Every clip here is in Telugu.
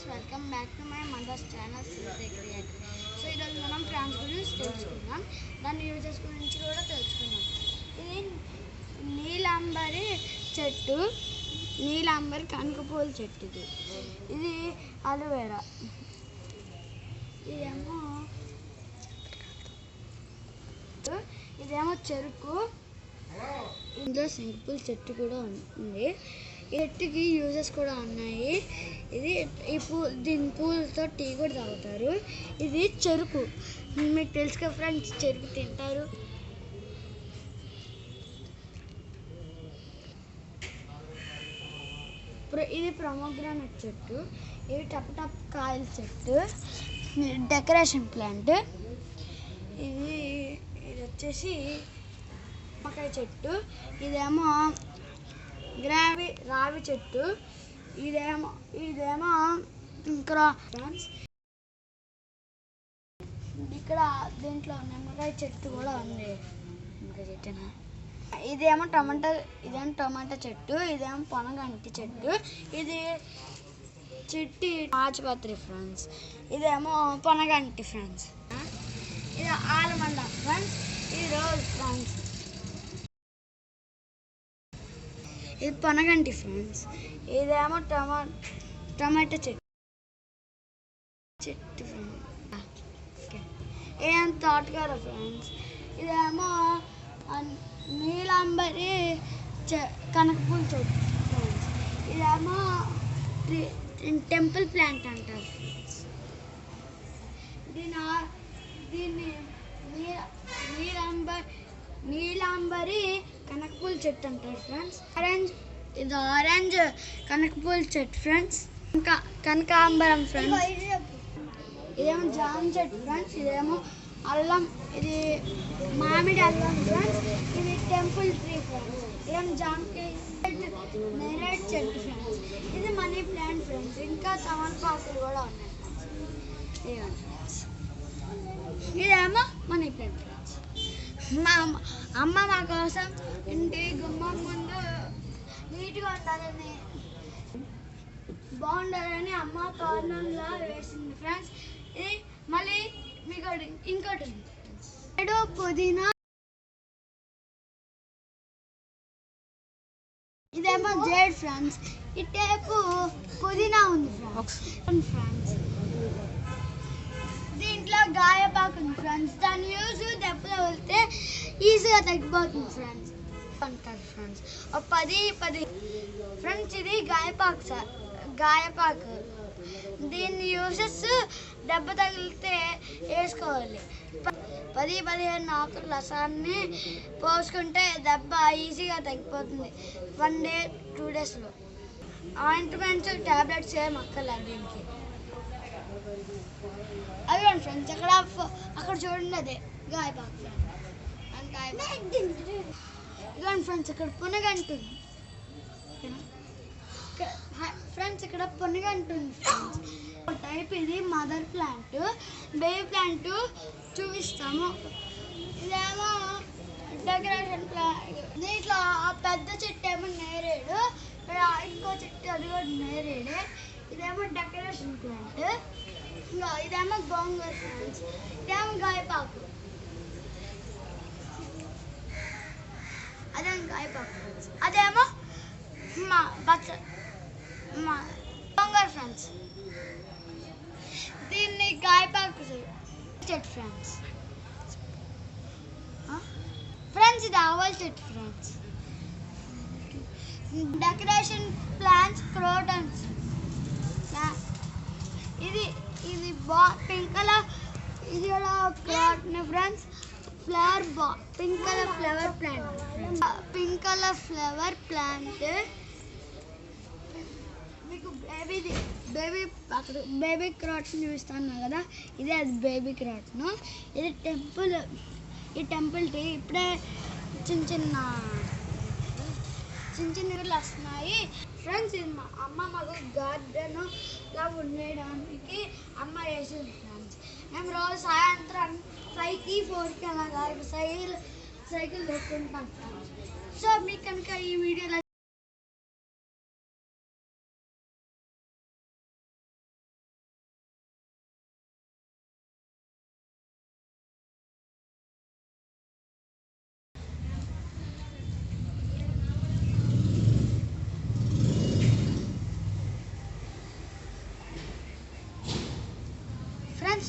Friends, welcome back to my mother's channel Siri create. So ఈరోజు మనం ప్లాంట్స్ గురించి తెలుసుకుందాం, దాని యూజెస్ గురించి కూడా తెలుసుకుందాం. ఇది నీలాంబరి చెట్టు, నీలాంబరి కనకపూల చెట్టు. ఇది అలోవెరా. ఇదేమో చెరుకు. ఇందులో శంకుపూల చెట్టు కూడా ఉంది. ఈ చెట్టుకి యూజెస్ కూడా ఉన్నాయి. ఇది దీని పూలతో టీ కూడా తాగుతారు. ఇది చెరుకు, మీకు తెలుసు కదా ఫ్రెండ్స్, చెరుకు తింటారు. ఇది ప్రొమోగ్రానేట్ చెట్టు. ఇది టప్ కాయల చెట్టు, డెకరేషన్ ప్లాంట్. ఇది వచ్చేసి నిమ్మకాయ చెట్టు. ఇదేమో రావి చెట్టు. ఇదేమో ఇంకా ఇక్కడ దీంట్లో నిమ్మకాయ చెట్టు కూడా ఉంది. నిమ్మకాయ చెట్టు. ఇదేమో టమాటా చెట్టు. ఇదేమో పొనగంటి చెట్టు. ఇది చెట్టు ఆచుపత్రి ఫ్రెండ్స్. ఇదేమో పొనగంటి ఫ్రెండ్స్. ఇది ఆలమండ ఫ్రెండ్స్. ఇది రోజ్ ఫ్రెండ్స్. ఇది పొనగంటి ఫ్రెండ్స్. ఇదేమో టమాటా చెట్టు ఫ్రెండ్స్. ఇదేమో తోటకూర ఫ్రెండ్స్. ఇదేమో నీలాంబరి కనకపూల చెట్టు ఫ్రెండ్స్. ఇదేమో టెంపుల్ ప్లాంట్ అంటారు ఫ్రెండ్స్. దీన్ని నీలాంబరి కనకపూల చెట్టు అంటారు ఫ్రెండ్స్. ఇది ఆరెంజ్ కనకపూల చెట్టు ఫ్రెండ్స్. కనకాంబరం ఫ్రెండ్స్. ఇదేమో జామ చెట్టు ఫ్రెండ్స్. ఇదేమో అల్లం. ఇది మామిడి అల్లం ఫ్రెండ్స్. ఇది టెంపుల్ ట్రీ ఫ్రెండ్స్. ఇదేమో జామకాయ నేరేడు చెట్టు ఫ్రెండ్స్. ఇది మనీ ప్లాంట్ ఫ్రెండ్స్. ఇంకా తమలపాకులు కూడా ఉన్నాయి ఫ్రెండ్స్. ఇదేమో మనీ ప్లాంట్ ఫ్రెండ్స్. మా కోసం ఇంటి గుమ్మం ముందు నీట్గా ఉండాలని, బాగుండాలని అమ్మ కార్నర్లా వేసింది ఫ్రెండ్స్. ఇది మళ్ళీ మీకు ఇంకోటి పుదీనా. ఇదేమో జేడ్ ఫ్రెండ్స్. ఇటేపు పుదీనా ఉంది ఫ్రెండ్స్. దీంట్లో గాయపాకు ఉంది ఫ్రెండ్స్. దాని యూజ్ దెబ్బలో వెళ్తే ఈజీగా తగ్గిపోతుంది ఫ్రెండ్స్ అంటారు ఫ్రెండ్స్. 10 ఫ్రెండ్స్. ఇది గాయపాకు. దీన్ని యూజెస్ దెబ్బ తగిలితే వేసుకోవాలి. 10-15 ఆకుల రసాన్ని పోసుకుంటే దెబ్బ ఈజీగా తగ్గిపోతుంది 1 day 2 daysలో. ఆయింట్మెంట్స్ ట్యాబ్లెట్స్ ఏం అక్కర్లేదు దీనికి. అవి ఫ్రెండ్స్ అక్కడ చూడండి, అదే గాయపాకు ఇదిగోండి ఫ్రెండ్స్. ఇక్కడ పునగంటి ఉంది ఫ్రెండ్స్. ఇక్కడ పునగంటి ఉంది ఫ్రెండ్స్. టైప్ ఇది మదర్ ప్లాంట్, బేబీ ప్లాంట్ చూపిస్తాము. ఇదేమో డెకరేషన్ ప్లాంట్. దీంట్లో ఆ పెద్ద చెట్టు ఏమో నేరేడు, ఇంకో చెట్టు అది కూడా నేరేడే. ఇదేమో డెకరేషన్ ప్లాంట్. ఇదేమో గోంగూర ఫ్రెండ్స్. ఇదేమో గాయపాకు. అదేమో గాయపాకు ఫ్రెండ్స్. అదేమో గోంగూర ఫ్రెండ్స్. దీన్ని గాయపాకు చెట్టు ఫ్రెండ్స్. ఫ్రెండ్స్ ఇది ఆవాల చెట్టు ఫ్రెండ్స్. Decoration plants crotons. ఇది పింక్ కలర్. ఇది కూడా croton friends. Pink colour flower plant. మీకు బేబీ క్రాటన్ చూపిస్తాను కదా, ఇదే అది బేబీ క్రాటన్. ఇది టెంపుల్ ట్రీ. ఇప్పుడే చిన్న చిన్న వస్తున్నాయి ఫ్రెండ్స్. ఇది మా అమ్మ మాకు గార్డెన్ లా ఉండడానికి అమ్మ వేసింది ఫ్రెండ్స్. మేము రోజు సాయంత్రం 5కి 4కి అలాగా సైకిల్ దొక్కుంటాం ఫ్రెండ్స్. సో మీకు కనుక ఈ వీడియో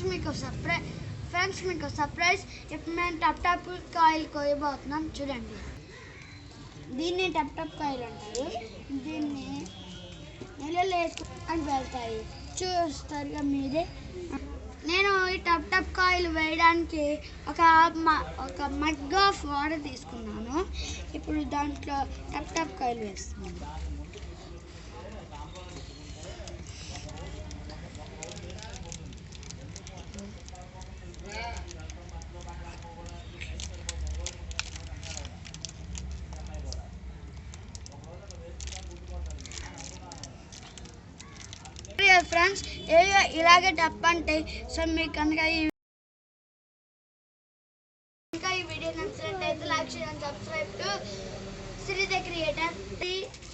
మీకు సర్ప్రైజ్. ఇప్పుడు మేము టప్ కాయలు కోయబోతున్నాం. చూడండి, దీన్ని టప్ కాయలు అంటారు. దీన్ని నెలలు వేసుకొని వెళ్తాయి. చూస్తారుగా మీరే. నేను ఈ టప్ కాయలు వేయడానికి ఒక మగ్ ఆఫ్ వాటర్ తీసుకున్నాను. ఇప్పుడు దాంట్లో టప్ కాయలు వేస్తున్నాను. ఫ్రెండ్స్, ఇలాగే టప్ అంటే సో మీకు కనుక ఈ వీడియో నచ్చినట్లయితే like, share and subscribe to Siri the creator.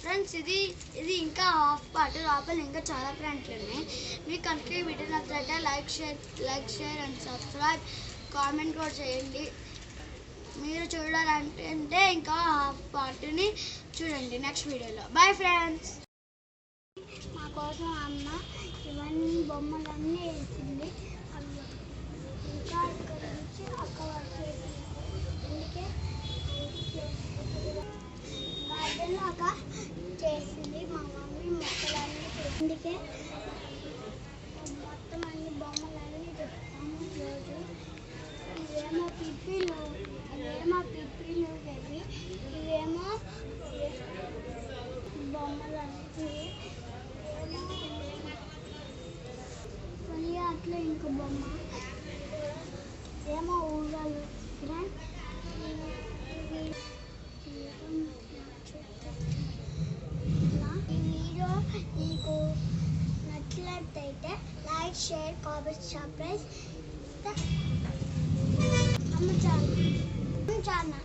Friends, ఇది ఇంకా హాఫ్ పార్ట్. లోపల ఇంకా చాలా ప్లాంట్లు ఉన్నాయి. మీకు కనుక ఈ వీడియో నచ్చినట్లయితే like share and subscribe, comment కూడా చేయండి. మీరు చూడాలంటే ఇంకా హాఫ్ పార్ట్ని చూడండి నెక్స్ట్ వీడియోలో. Bye friends. మా కోసం అమ్మ ఇవన్నీ బొమ్మలన్నీ వేసింది. అవి ఇంకా ఇక్కడ నుంచి అక్క వరకు అందుకే గార్డెన్లో అక్క చేసింది. మా మమ్మీ మొక్కలన్నీ అందుకే మొత్తం అన్ని బొమ్మలన్నీ చెప్తాము రోజు. ఇవేమో పిప్పిలు బేబీ. ఇవేమో బొమ్మలన్నీ. అట్లా ఇంకో బొమ్మ ఏమో ఊళ్ళో. ఈ వీడియో మీకు నచ్చినట్టయితే లైక్, షేర్, కామెంట్, సబ్స్క్రైబ్. అమ్మ ఛానల్